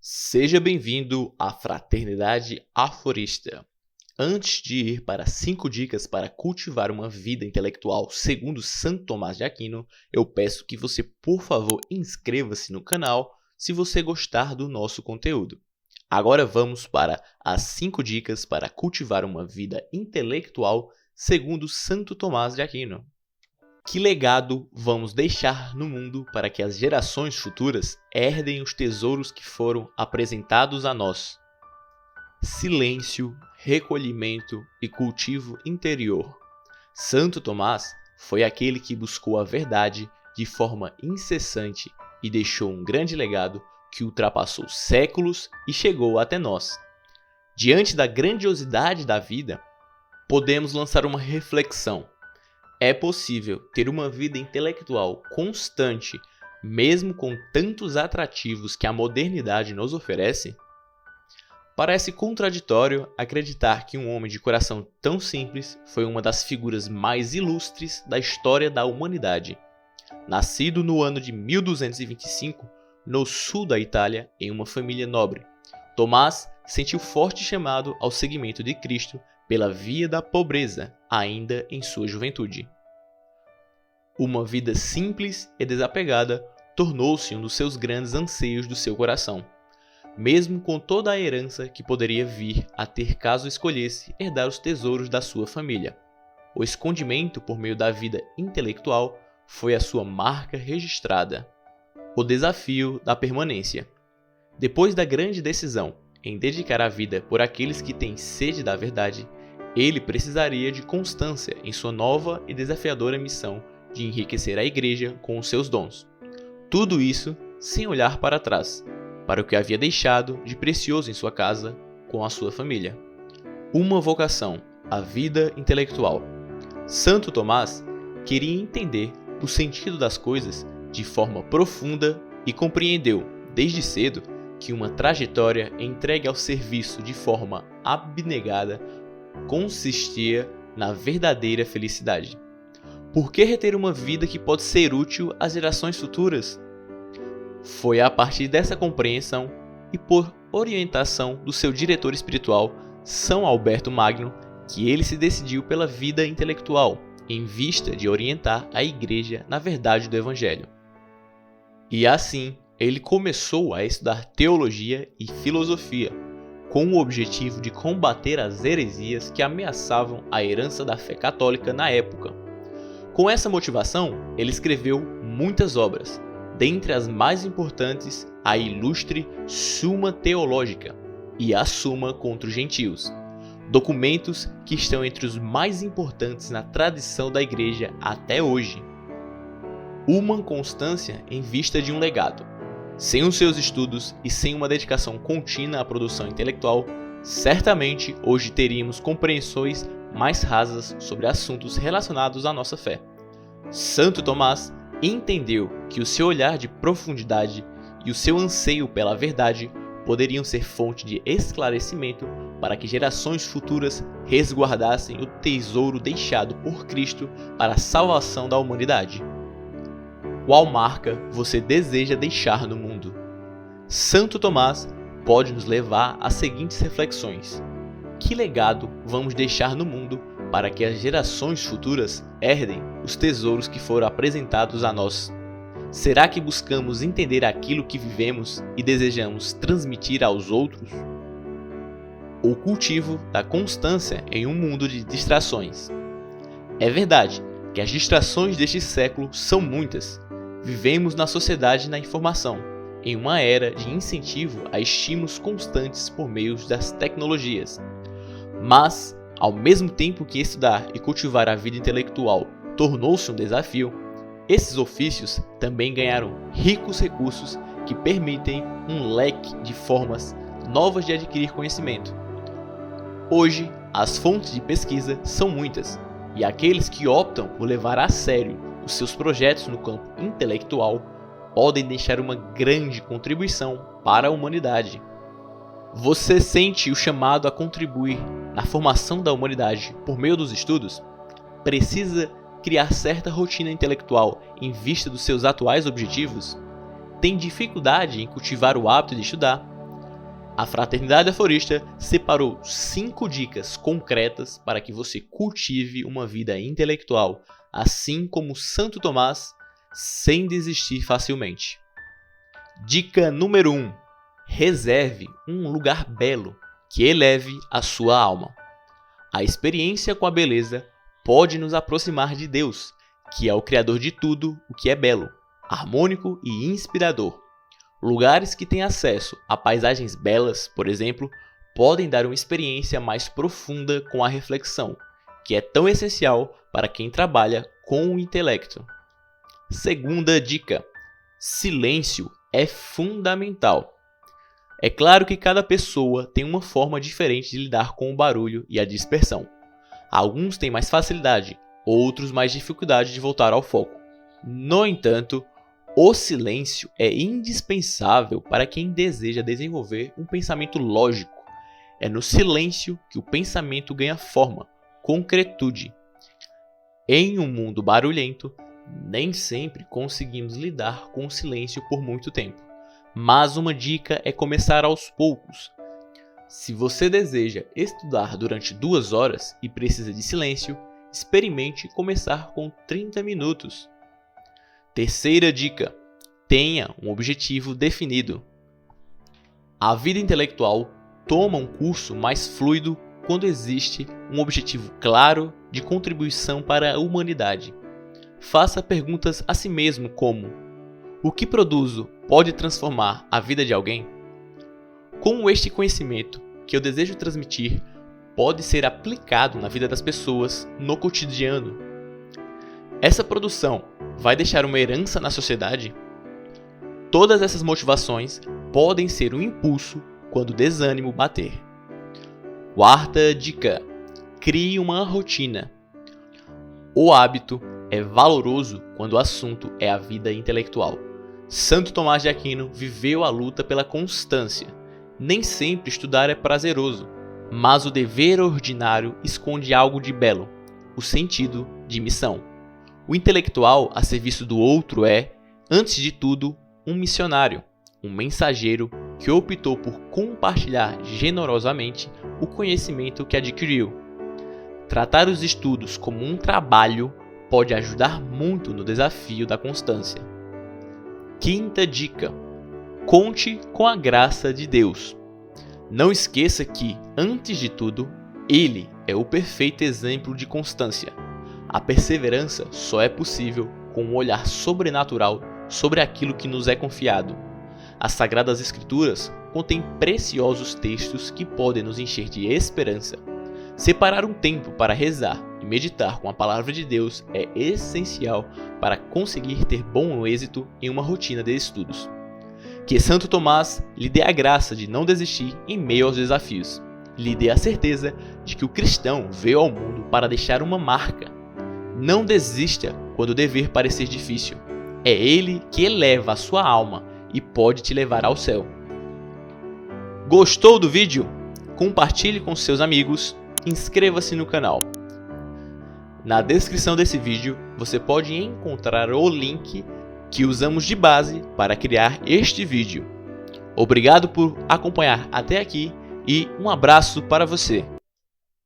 Seja bem-vindo à Fraternidade Aforista. Antes de ir para 5 dicas para cultivar uma vida intelectual segundo Santo Tomás de Aquino, eu peço que você, por favor, inscreva-se no canal se você gostar do nosso conteúdo. Agora vamos para as 5 dicas para cultivar uma vida intelectual segundo Santo Tomás de Aquino. Que legado vamos deixar no mundo para que as gerações futuras herdem os tesouros que foram apresentados a nós? Silêncio, recolhimento e cultivo interior. Santo Tomás foi aquele que buscou a verdade de forma incessante e deixou um grande legado que ultrapassou séculos e chegou até nós. Diante da grandiosidade da vida, podemos lançar uma reflexão. É possível ter uma vida intelectual constante, mesmo com tantos atrativos que a modernidade nos oferece? Parece contraditório acreditar que um homem de coração tão simples foi uma das figuras mais ilustres da história da humanidade. Nascido no ano de 1225, no sul da Itália, em uma família nobre, Tomás sentiu forte chamado ao seguimento de Cristo pela via da pobreza, ainda em sua juventude. Uma vida simples e desapegada tornou-se um dos seus grandes anseios do seu coração, mesmo com toda a herança que poderia vir a ter caso escolhesse herdar os tesouros da sua família. O escondimento por meio da vida intelectual foi a sua marca registrada. O desafio da permanência. Depois da grande decisão em dedicar a vida por aqueles que têm sede da verdade, ele precisaria de constância em sua nova e desafiadora missão de enriquecer a igreja com os seus dons. Tudo isso sem olhar para trás, para o que havia deixado de precioso em sua casa com a sua família. Uma vocação, a vida intelectual. Santo Tomás queria entender o sentido das coisas de forma profunda e compreendeu, desde cedo, que uma trajetória entregue ao serviço de forma abnegada consistia na verdadeira felicidade. Por que reter uma vida que pode ser útil às gerações futuras? Foi a partir dessa compreensão e por orientação do seu diretor espiritual, São Alberto Magno, que ele se decidiu pela vida intelectual, em vista de orientar a Igreja na verdade do Evangelho. E assim, ele começou a estudar teologia e filosofia, com o objetivo de combater as heresias que ameaçavam a herança da fé católica na época. Com essa motivação, ele escreveu muitas obras, dentre as mais importantes a ilustre Summa Theologica e a Summa contra os Gentios, documentos que estão entre os mais importantes na tradição da Igreja até hoje. Uma constância em vista de um legado. Sem os seus estudos e sem uma dedicação contínua à produção intelectual, certamente hoje teríamos compreensões mais rasas sobre assuntos relacionados à nossa fé. Santo Tomás entendeu que o seu olhar de profundidade e o seu anseio pela verdade poderiam ser fonte de esclarecimento para que gerações futuras resguardassem o tesouro deixado por Cristo para a salvação da humanidade. Qual marca você deseja deixar no mundo? Santo Tomás pode nos levar às seguintes reflexões. Que legado vamos deixar no mundo para que as gerações futuras herdem os tesouros que foram apresentados a nós? Será que buscamos entender aquilo que vivemos e desejamos transmitir aos outros? O cultivo da constância em um mundo de distrações. É verdade que as distrações deste século são muitas. Vivemos na sociedade da informação, em uma era de incentivo a estímulos constantes por meio das tecnologias. Mas, ao mesmo tempo que estudar e cultivar a vida intelectual tornou-se um desafio, esses ofícios também ganharam ricos recursos que permitem um leque de formas novas de adquirir conhecimento. Hoje, as fontes de pesquisa são muitas, e aqueles que optam por levar a sério os seus projetos no campo intelectual podem deixar uma grande contribuição para a humanidade. Você sente o chamado a contribuir na formação da humanidade por meio dos estudos? Precisa criar certa rotina intelectual em vista dos seus atuais objetivos? Tem dificuldade em cultivar o hábito de estudar? A Fraternidade Aforista separou 5 dicas concretas para que você cultive uma vida intelectual, assim como Santo Tomás, sem desistir facilmente. Dica número 1. Reserve um lugar belo que eleve a sua alma. A experiência com a beleza pode nos aproximar de Deus, que é o Criador de tudo o que é belo, harmônico e inspirador. Lugares que têm acesso a paisagens belas, por exemplo, podem dar uma experiência mais profunda com a reflexão, que é tão essencial para quem trabalha com o intelecto. Segunda dica: silêncio é fundamental. É claro que cada pessoa tem uma forma diferente de lidar com o barulho e a dispersão. Alguns têm mais facilidade, outros mais dificuldade de voltar ao foco. No entanto, o silêncio é indispensável para quem deseja desenvolver um pensamento lógico. É no silêncio que o pensamento ganha forma, concretude. Em um mundo barulhento, nem sempre conseguimos lidar com o silêncio por muito tempo. Mas uma dica é começar aos poucos. Se você deseja estudar durante 2 horas e precisa de silêncio, experimente começar com 30 minutos. Terceira dica: tenha um objetivo definido. A vida intelectual toma um curso mais fluido quando existe um objetivo claro de contribuição para a humanidade. Faça perguntas a si mesmo como: o que produzo pode transformar a vida de alguém? Como este conhecimento que eu desejo transmitir pode ser aplicado na vida das pessoas no cotidiano? Essa produção vai deixar uma herança na sociedade? Todas essas motivações podem ser um impulso quando o desânimo bater. Quarta dica: crie uma rotina. O hábito é valoroso quando o assunto é a vida intelectual. Santo Tomás de Aquino viveu a luta pela constância. Nem sempre estudar é prazeroso, mas o dever ordinário esconde algo de belo, o sentido de missão. O intelectual a serviço do outro é, antes de tudo, um missionário, um mensageiro que optou por compartilhar generosamente o conhecimento que adquiriu. Tratar os estudos como um trabalho pode ajudar muito no desafio da constância. Quinta dica: conte com a graça de Deus. Não esqueça que, antes de tudo, Ele é o perfeito exemplo de constância. A perseverança só é possível com um olhar sobrenatural sobre aquilo que nos é confiado. As Sagradas Escrituras contêm preciosos textos que podem nos encher de esperança. Separar um tempo para rezar e meditar com a Palavra de Deus é essencial para conseguir ter bom êxito em uma rotina de estudos. Que Santo Tomás lhe dê a graça de não desistir em meio aos desafios. Lhe dê a certeza de que o cristão veio ao mundo para deixar uma marca. Não desista quando o dever parecer difícil. É Ele que eleva a sua alma e pode te levar ao céu. Gostou do vídeo? Compartilhe com seus amigos. Inscreva-se no canal. Na descrição desse vídeo você pode encontrar o link que usamos de base para criar este vídeo. Obrigado por acompanhar até aqui e um abraço para você.